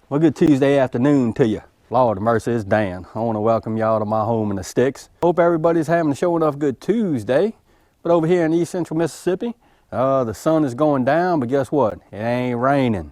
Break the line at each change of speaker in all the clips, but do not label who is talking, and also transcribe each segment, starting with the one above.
Well, good Tuesday afternoon to you. Lord of mercy, it's Dan. I want to welcome y'all to my home in the sticks. Hope everybody's having a show enough good Tuesday. But over here in East Central Mississippi, the sun is going down, but guess what? It ain't raining.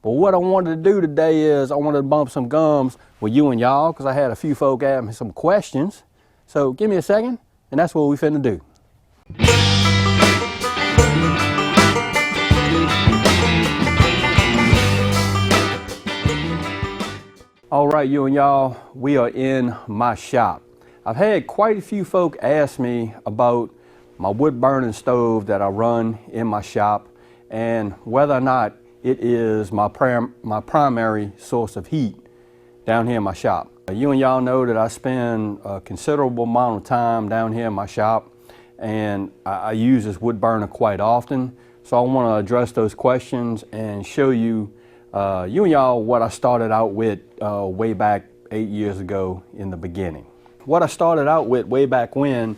But what I wanted to do today is I wanted to bump some gums with you and y'all because I had a few folk ask me some questions. So give me a second, and that's what we finna do. All right, you and y'all, we are in my shop. I've had quite a few folk ask me about my wood burning stove that I run in my shop and whether or not it is my primary source of heat down here in my shop. You and y'all know that I spend a considerable amount of time down here in my shop, and I use this wood burner quite often. So I want to address those questions and show you you and y'all what I started out with way back 8 years ago in the beginning. What I started out with way back when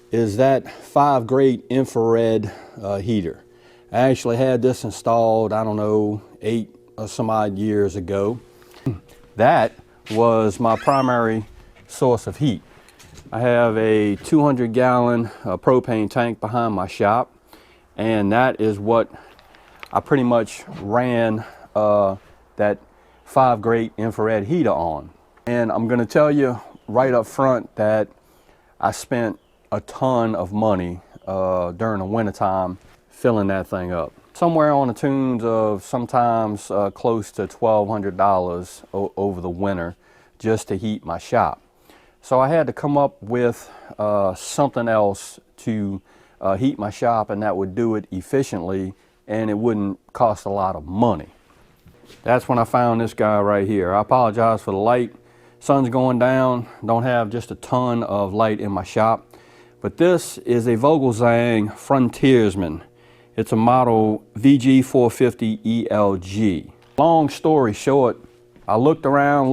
is that 5 grade infrared heater. I actually had this installed, I don't know, 8 or some odd years ago. That was my primary source of heat. I have a 200-gallon propane tank behind my shop, and that is what I pretty much ran that 5 grade infrared heater on. And I'm going to tell you right up front that I spent a ton of money during the wintertime filling that thing up. Somewhere on the tunes of sometimes close to $1,200 over the winter just to heat my shop. So I had to come up with something else to heat my shop, and that would do it efficiently and it wouldn't cost a lot of money. That's when I found this guy right here. I apologize for the light. Sun's going down. Don't have just a ton of light in my shop. But this is a Vogelzang Frontiersman. It's a model VG450ELG. Long story short, I looked around,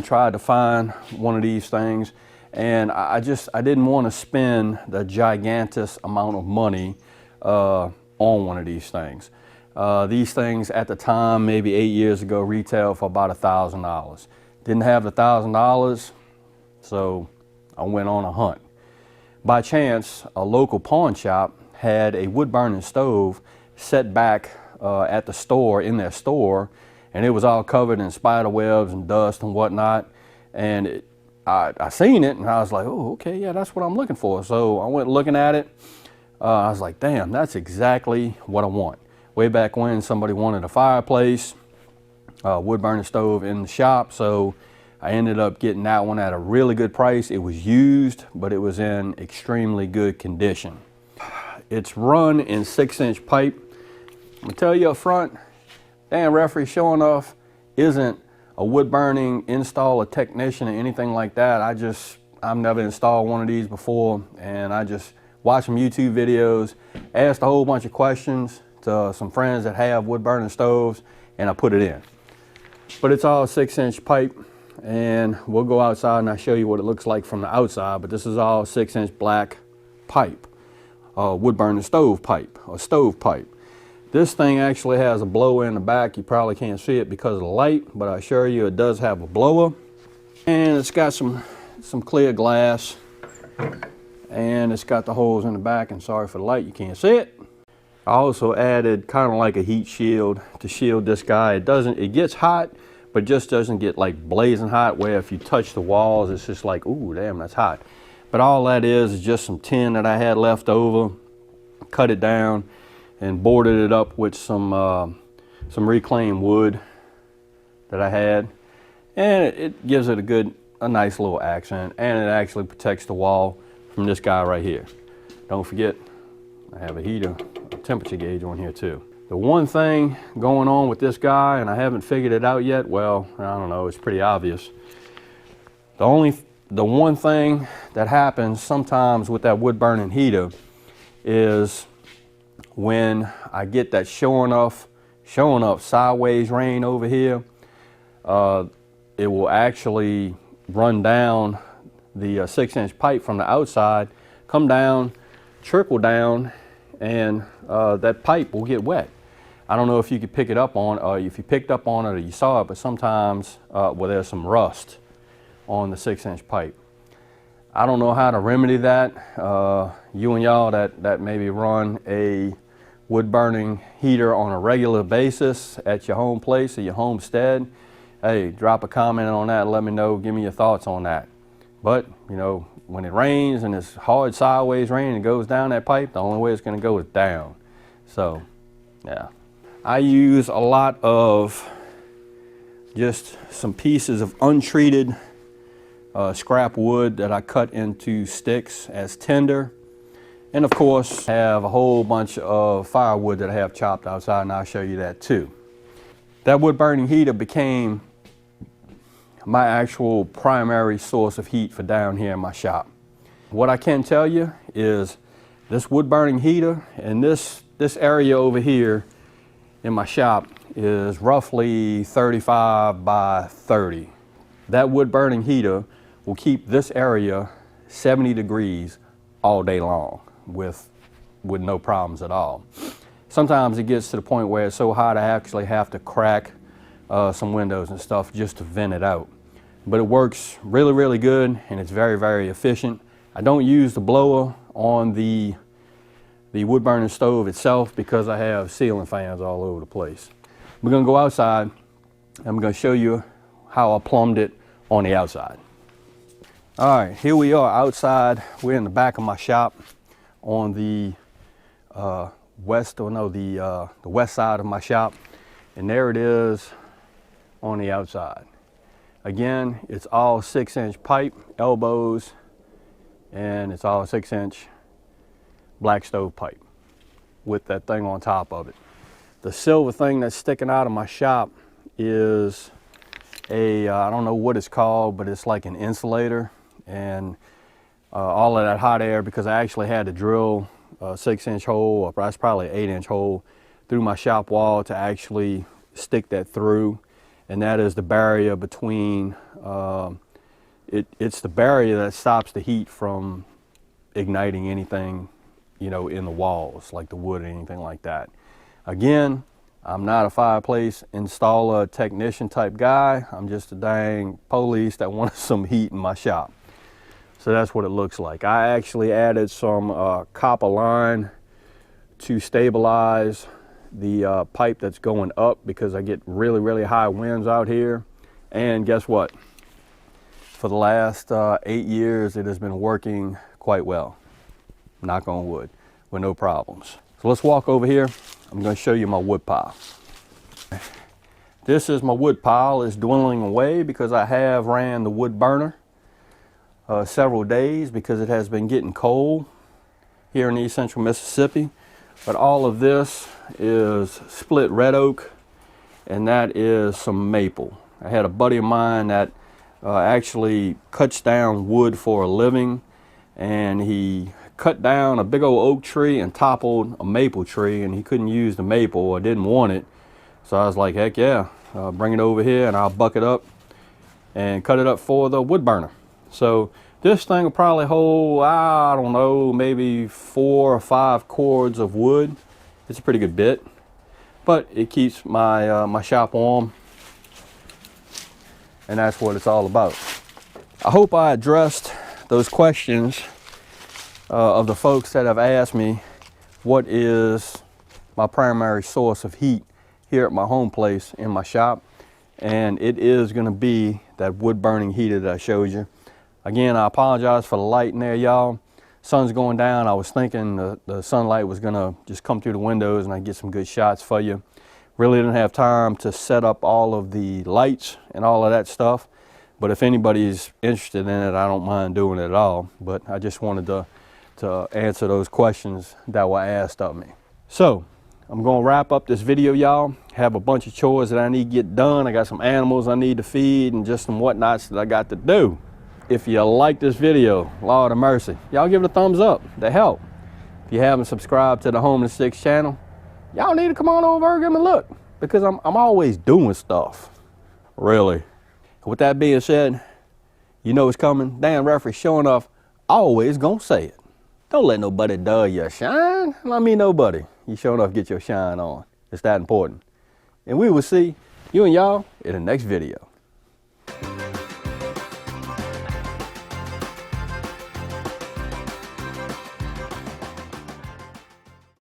tried to find one of these things, and I didn't want to spend the gigantic amount of money on one of these things. These things at the time, maybe 8 years ago, retailed for about $1,000. Didn't have the $1,000, so I went on a hunt. By chance, a local pawn shop had a wood burning stove set back at the store, in their store, and it was all covered in spider webs and dust and whatnot. And I seen it and I was like, oh, okay, yeah, that's what I'm looking for. So I went looking at it. I was like, damn, that's exactly what I want. Way back when somebody wanted a fireplace, wood burning stove in the shop, so I ended up getting that one at a really good price. It was used, but it was in extremely good condition. It's run in 6-inch pipe. I'm gonna tell you up front, Dan Referee showing off isn't a wood burning installer technician or anything like that. I've never installed one of these before, and I just watched some YouTube videos, asked a whole bunch of questions to some friends that have wood burning stoves, and I put it in. But it's all 6-inch pipe, and we'll go outside and I'll show you what it looks like from the outside. But this is all 6-inch black pipe, wood burning stove pipe, or stove pipe. This thing actually has a blower in the back. You probably can't see it because of the light, but I assure you it does have a blower. And it's got some clear glass, and it's got the holes in the back, and sorry for the light, you can't see it. I also added kind of like a heat shield to shield this guy. It gets hot, but just doesn't get like blazing hot where if you touch the walls, it's just like, ooh, damn, that's hot. But all that is just some tin that I had left over, cut it down, and boarded it up with some reclaimed wood that I had. And it gives it a nice little accent, and it actually protects the wall from this guy right here. Don't forget, I have a heater, a temperature gauge on here too. The one thing going on with this guy, and I haven't figured it out yet, well, I don't know, it's pretty obvious. The one thing that happens sometimes with that wood burning heater is when I get that showing up sideways rain over here, it will actually run down the 6-inch pipe from the outside, come down, trickle down, and that pipe will get wet. I don't know if you could pick it up on, or if you picked up on it or you saw it, but sometimes, well, there's some rust on the 6-inch pipe. I don't know how to remedy that. You and y'all that maybe run a wood burning heater on a regular basis at your home place or your homestead, hey, drop a comment on that and let me know, give me your thoughts on that. But, you know, when it rains and it's hard sideways rain and it goes down that pipe, the only way it's gonna go is down. So, yeah. I use a lot of just some pieces of untreated scrap wood that I cut into sticks as tinder. And of course, have a whole bunch of firewood that I have chopped outside, and I'll show you that too. That wood burning heater became my actual primary source of heat for down here in my shop. What I can tell you is this wood burning heater and this area over here in my shop is roughly 35 by 30. That wood burning heater will keep this area 70 degrees all day long with no problems at all. Sometimes it gets to the point where it's so hot I actually have to crack some windows and stuff just to vent it out. But it works really, really good, and it's very, very efficient. I don't use the blower on the wood burning stove itself because I have ceiling fans all over the place. We're gonna go outside and I'm gonna show you how I plumbed it on the outside. All right, here we are outside. We're in the back of my shop on the west side of my shop, and there it is on the outside. Again, it's all 6-inch pipe, elbows, and it's all 6-inch black stove pipe with that thing on top of it. The silver thing that's sticking out of my shop is I don't know what it's called, but it's like an insulator, and all of that hot air, because I actually had to drill a 6-inch hole, or that's probably an 8-inch hole through my shop wall to actually stick that through. And that is the barrier between, it's the barrier that stops the heat from igniting anything, you know, in the walls, like the wood or anything like that. Again, I'm not a fireplace installer technician type guy. I'm just a dang police that wanted some heat in my shop. So that's what it looks like. I actually added some copper line to stabilize the pipe that's going up, because I get really, really high winds out here. And guess what? For the last 8 years, it has been working quite well. Knock on wood, with no problems. So let's walk over here. I'm going to show you my wood pile. This is my wood pile. It's dwindling away because I have ran the wood burner several days because it has been getting cold here in East Central Mississippi. But all of this is split red oak, and that is some maple. I had a buddy of mine that actually cuts down wood for a living, and he cut down a big old oak tree and toppled a maple tree, and he couldn't use the maple or didn't want it. So I was like, heck yeah, bring it over here and I'll buck it up and cut it up for the wood burner. So this thing will probably hold, I don't know, maybe 4 or 5 cords of wood. It's a pretty good bit, but it keeps my my shop warm, and that's what it's all about. I hope I addressed those questions of the folks that have asked me what is my primary source of heat here at my home place in my shop, and it is going to be that wood burning heater that I showed you. Again, I apologize for the light in there, y'all. Sun's going down. I was thinking the sunlight was gonna just come through the windows and I'd get some good shots for you. Really didn't have time to set up all of the lights and all of that stuff. But if anybody's interested in it, I don't mind doing it at all. But I just wanted to answer those questions that were asked of me. So I'm gonna wrap up this video, y'all. Have a bunch of chores that I need to get done. I got some animals I need to feed and just some whatnots that I got to do. If you like this video, Lord of mercy, y'all give it a thumbs up. That help. If you haven't subscribed to the Home and Six channel, y'all need to come on over and give me a look, because I'm always doing stuff. Really. With that being said, you know it's coming. Dan Referee showing off, always gonna say it. Don't let nobody dull your shine. I mean nobody. You showing off, get your shine on. It's that important. And we will see you and y'all in the next video.